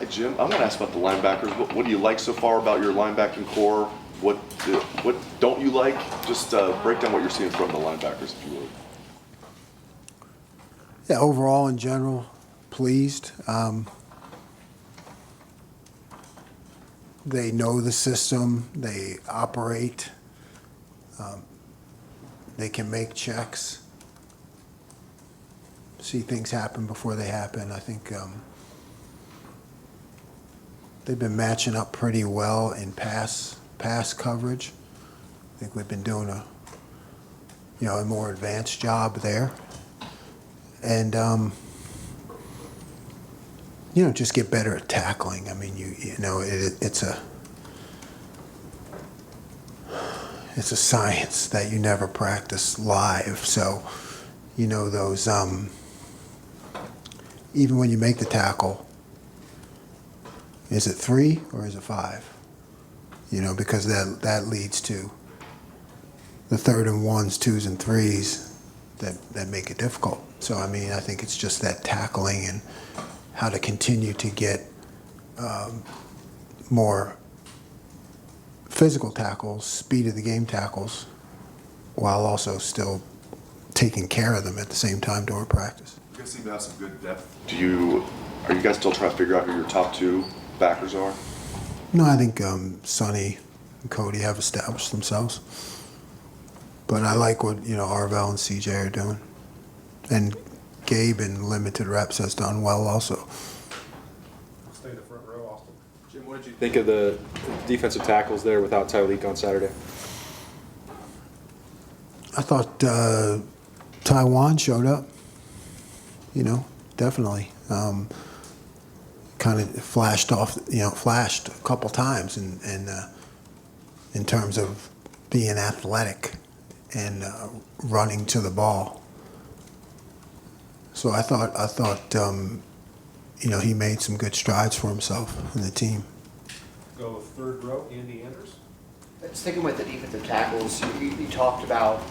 Hi, Jim. I want to ask about the linebackers. What do you like so far about your linebacking core? What don't you like? Just break down what you're seeing from the linebackers, if you would. Yeah, overall, in general, pleased. They know the system. They operate. They can make checks, see things happen before they happen. I think they've been matching up pretty well in pass coverage. I think we've been doing a more advanced job there, and just get better at tackling. I mean, it's a science that you never practice live. So, those even when you make the tackle, is it 3 or is it 5? Because that leads to the 3rd and 1s, 2s and 3s that make it difficult. So, I mean, I think it's just that tackling and how to continue to get more physical tackles, speed of the game tackles, while also still taking care of them at the same time during practice. You guys seem to have some good depth. Are you guys still trying to figure out who your top 2 backers are? No, I think Sonny and Cody have established themselves. But I like what Arvell and CJ are doing. And Gabe in limited reps has done well also. Stay in the front row, Austin. Jim, what did you think of the defensive tackles there without Tyleek on Saturday? I thought Taiwan showed up. Definitely. Kind of flashed a couple times in terms of being athletic and running to the ball. So I thought he made some good strides for himself and the team. Go 3rd row, Andy Andrews. Sticking with the defensive tackles, you talked about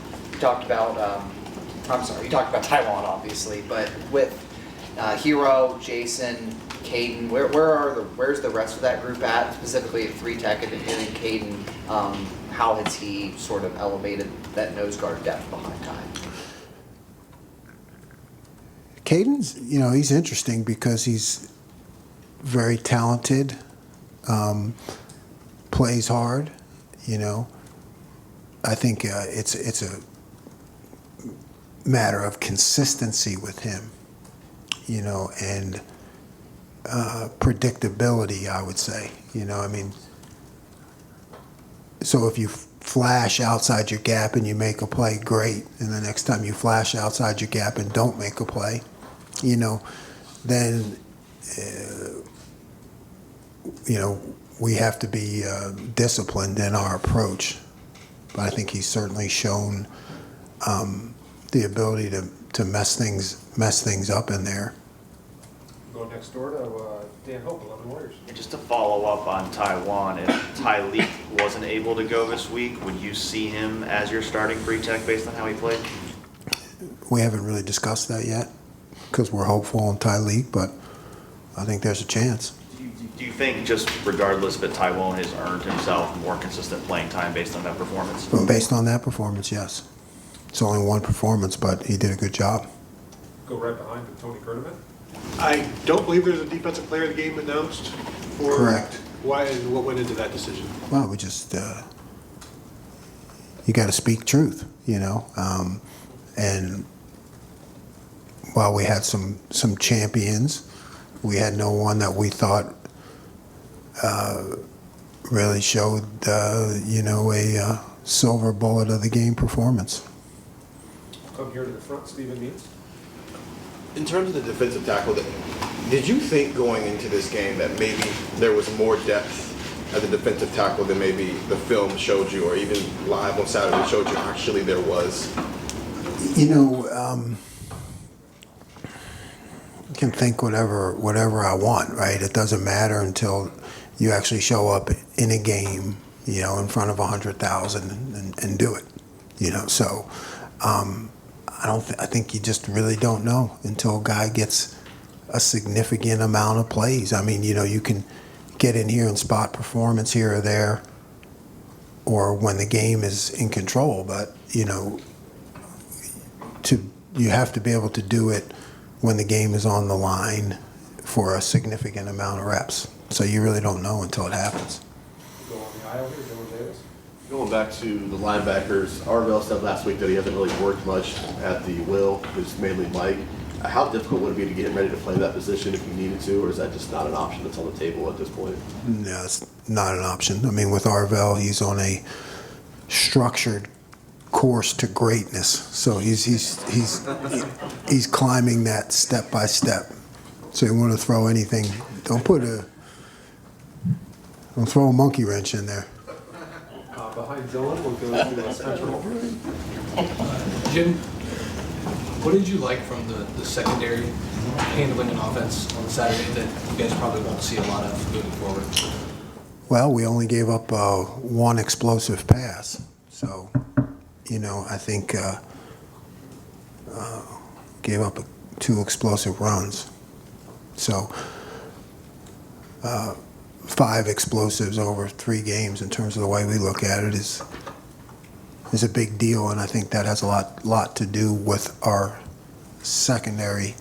Taiwan, obviously, but with Hero, Jason, Caden, where's the rest of that group at, specifically at 3 Tech and then Caden? How has he sort of elevated that nose guard depth behind Ty? Caden's, he's interesting because he's very talented, plays hard. I think it's a matter of consistency with him, and predictability, I would say. So if you flash outside your gap and you make a play, great. And the next time you flash outside your gap and don't make a play, then we have to be disciplined in our approach. But I think he's certainly shown the ability to mess things up in there. Go next door to Dan Hope, 11 Warriors. And just to follow up on Taiwan, if Tyleek wasn't able to go this week, would you see him as your starting free tech based on how he played? We haven't really discussed that yet because we're hopeful on Tyleek, but I think there's a chance. Do you think, just regardless that Taiwan has earned himself more consistent playing time based on that performance? Based on that performance, yes. It's only one performance, but he did a good job. Go right behind to Tony Kerneman. I don't believe there's a defensive player of the game announced. Correct. Why and what went into that decision? Well, we just you got to speak truth, and while we had some champions, we had no one that we thought really showed a silver bullet of the game performance. Come here to the front, Stephen Means. In terms of the defensive tackle, did you think going into this game that maybe there was more depth at the defensive tackle than maybe the film showed you, or even live on Saturday showed you actually there was? I can think whatever I want, right? It doesn't matter until you actually show up in a game, in front of 100,000 and do it, So I think you just really don't know until a guy gets a significant amount of plays. I mean, you can get in here and spot performance here or there, or when the game is in control, but you have to be able to do it when the game is on the line for a significant amount of reps. So you really don't know until it happens. Go on the aisle here, Dylan Davis. Going back to the linebackers, Arvell said last week that he hasn't really worked much at the will. It's mainly Mike. How difficult would it be to get him ready to play that position if you needed to, or is that just not an option that's on the table at this point? No, it's not an option. I mean, with Arvell, he's on a structured course to greatness. So he's climbing that step by step. So you want to throw anything, don't throw a monkey wrench in there. Behind Dylan, we'll go to Central. Jim, what did you like from the secondary handling an offense on Saturday that you guys probably won't see a lot of moving forward? Well, we only gave up one explosive pass. So, I think gave up 2 explosive runs. So, 5 explosives over 3 games in terms of the way we look at it is a big deal, and I think that has a lot to do with our secondary.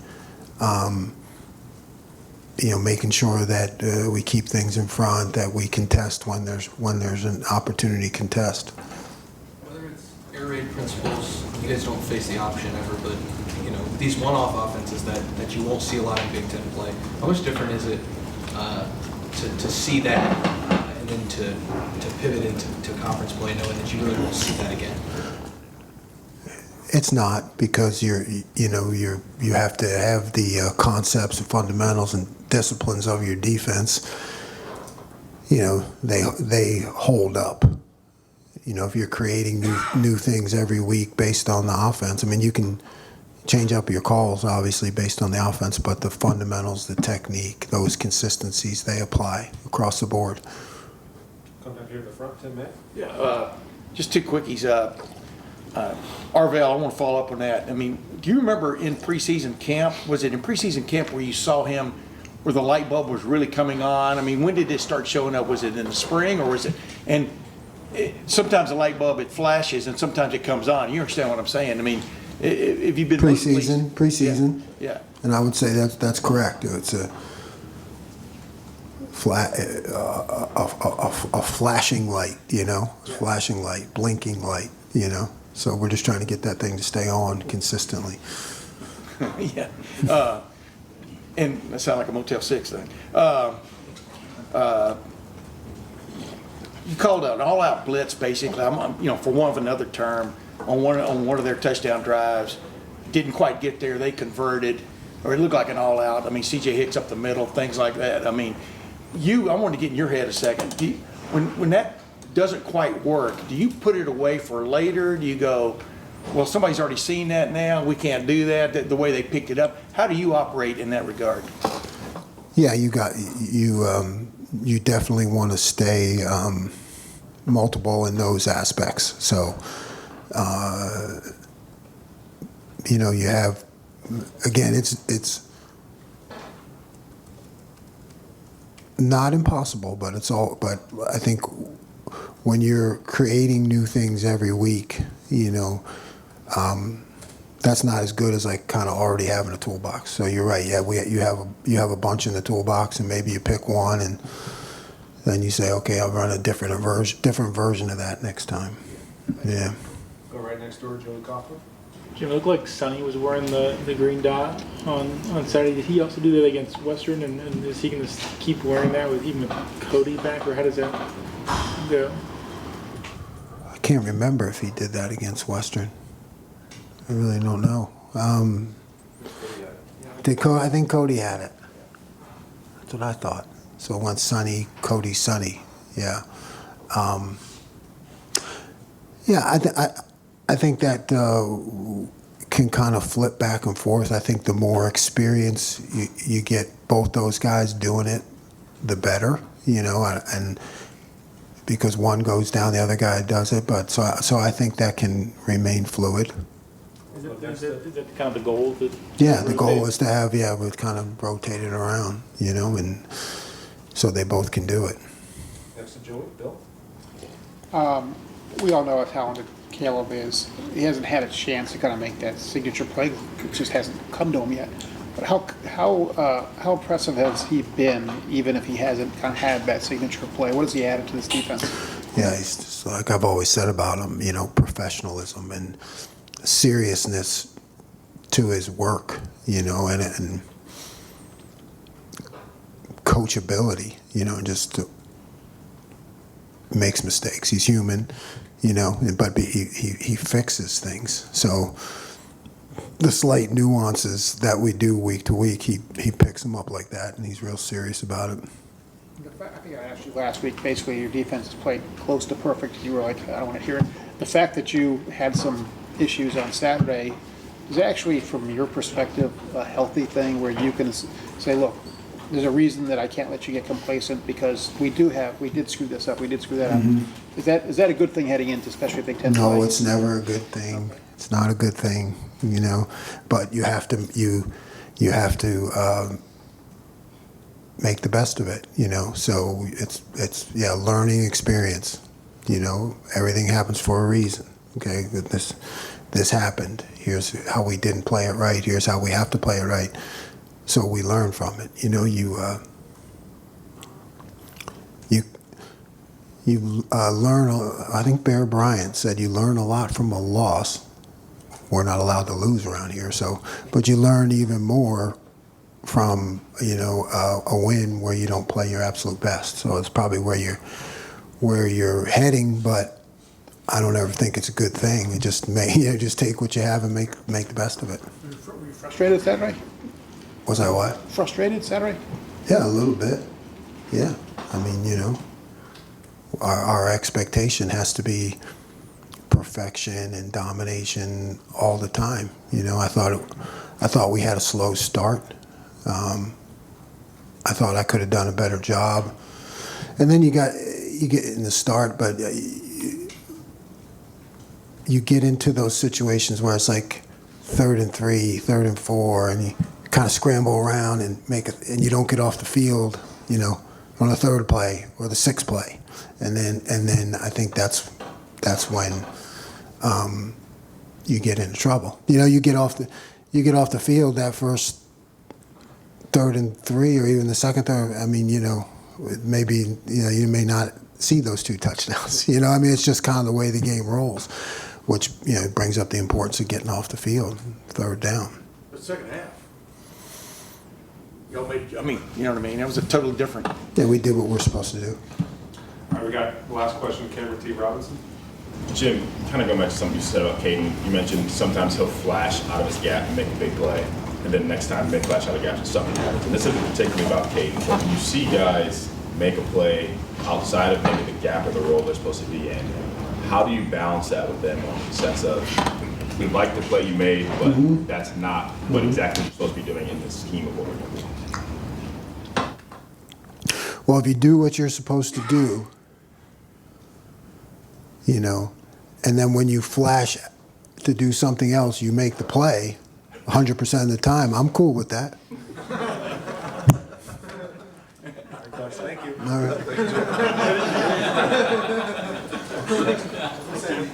Making sure that we keep things in front, that we contest when there's an opportunity to contest. Whether it's air raid principles, you guys don't face the option ever, but these one-off offenses that you won't see a lot in Big Ten play. How much different is it to see that and then to pivot into conference play, knowing that you really won't see that again? It's not, because you have to have the concepts and fundamentals and disciplines of your defense. They hold up. If you're creating new things every week based on the offense, I mean, you can change up your calls obviously based on the offense, but the fundamentals, the technique, those consistencies, they apply across the board. Come down here to the front, Tim May. Yeah, just 2 quickies. Arvell, I want to follow up on that. I mean, do you remember in preseason camp, was it in preseason camp where you saw him, where the light bulb was really coming on? I mean, when did it start showing up? Was it in the spring, or was it, and sometimes the light bulb, it flashes and sometimes it comes on. You understand what I'm saying? I mean, if you've been Preseason. Yeah. And I would say that's correct. It's a flashing light, flashing light, blinking light, So we're just trying to get that thing to stay on consistently. Yeah. And that sounds like a Motel 6 thing. You called an all-out blitz, basically. For want of another term, on one of their touchdown drives. Didn't quite get there. They converted, or it looked like an all-out. I mean, C.J. Hicks up the middle, things like that. I mean, I wanted to get in your head a second. When that doesn't quite work, do you put it away for later? Do you go, well, somebody's already seen that now, we can't do that, the way they picked it up? How do you operate in that regard? Yeah, you definitely want to stay multiple in those aspects. So, you have, again, it's not impossible, but I think when you're creating new things every week, that's not as good as kind of already having a toolbox. So you're right. Yeah, you have a bunch in the toolbox, and maybe you pick one, and then you say, okay, I'll run a different version of that next time. Yeah. Go right next door, Joey Kaufman. Jim, it looked like Sonny was wearing the green dot on Saturday. Did he also do that against Western, and is he going to keep wearing that with Cody back, or how does that go? I can't remember if he did that against Western. I really don't know. I think Cody had it. That's what I thought. So it went Sonny, Cody, Sonny. Yeah. I think that can kind of flip back and forth. I think the more experience you get both those guys doing it, the better, and because one goes down, the other guy does it. But so I think that can remain fluid. Is that kind of the goal? Yeah, the goal is to have, we've kind of rotated around, and so they both can do it. Next to Joey, Bill? We all know how talented Caleb is. He hasn't had a chance to kind of make that signature play. It just hasn't come to him yet. But how impressive has he been, even if he hasn't kind of had that signature play? What has he added to this defense? Yeah, he's just like I've always said about him, professionalism and seriousness to his work, and coachability, just makes mistakes. He's human, but he fixes things. So the slight nuances that we do week to week, he picks them up like that, and he's real serious about it. I think I asked you last week, basically your defense has played close to perfect. You were like, I don't want to hear it. The fact that you had some issues on Saturday is actually, from your perspective, a healthy thing where you can say, look, there's a reason that I can't let you get complacent because we did screw this up, we did screw that up. Is that a good thing heading into especially Big Ten play? No, it's never a good thing. Okay. It's not a good thing, but you have to make the best of it, so it's learning experience, everything happens for a reason. Okay, this happened, here's how we didn't play it right, here's how we have to play it right, so we learn from it. You learn, I think Bear Bryant said you learn a lot from a loss. We're not allowed to lose around here, but you learn even more from a win where you don't play your absolute best. So it's probably where you're heading, but I don't ever think it's a good thing. It just just take what you have and make the best of it. Were you frustrated Saturday? Was I what? Frustrated Saturday? Yeah, a little bit. Yeah, I mean, our expectation has to be perfection and domination all the time. I thought we had a slow start. I thought I could have done a better job. And then you get in the start, but you get into those situations where it's like 3rd and 3, 3rd and 4, and you kind of scramble around and and you don't get off the field, on the 3rd play or the 6th play, and then I think that's when you get into trouble. You get off the field that first 3rd and 3 or even the 2nd third. I mean, maybe you may not see those 2 touchdowns. I mean, it's just kind of the way the game rolls, which brings up the importance of getting off the field, 3rd down. The second half. Y'all made, I mean, you know what I mean? It was a totally different. Yeah, we did what we're supposed to do. All right, we got the last question, Cameron T. Robinson. Jim, kind of going back to something you said about Caden, you mentioned sometimes he'll flash out of his gap and make a big play, and then next time may flash out of the gap and something happens. And this isn't particularly about Caden, but when you see guys make a play outside of maybe the gap or the role they're supposed to be in, how do you balance that with them on the sense of, we like the play you made, but that's not what exactly you're supposed to be doing in this scheme of what we're doing? Well, if you do what you're supposed to do, and then when you flash to do something else, you make the play 100% of the time, I'm cool with that. Thank you. All right.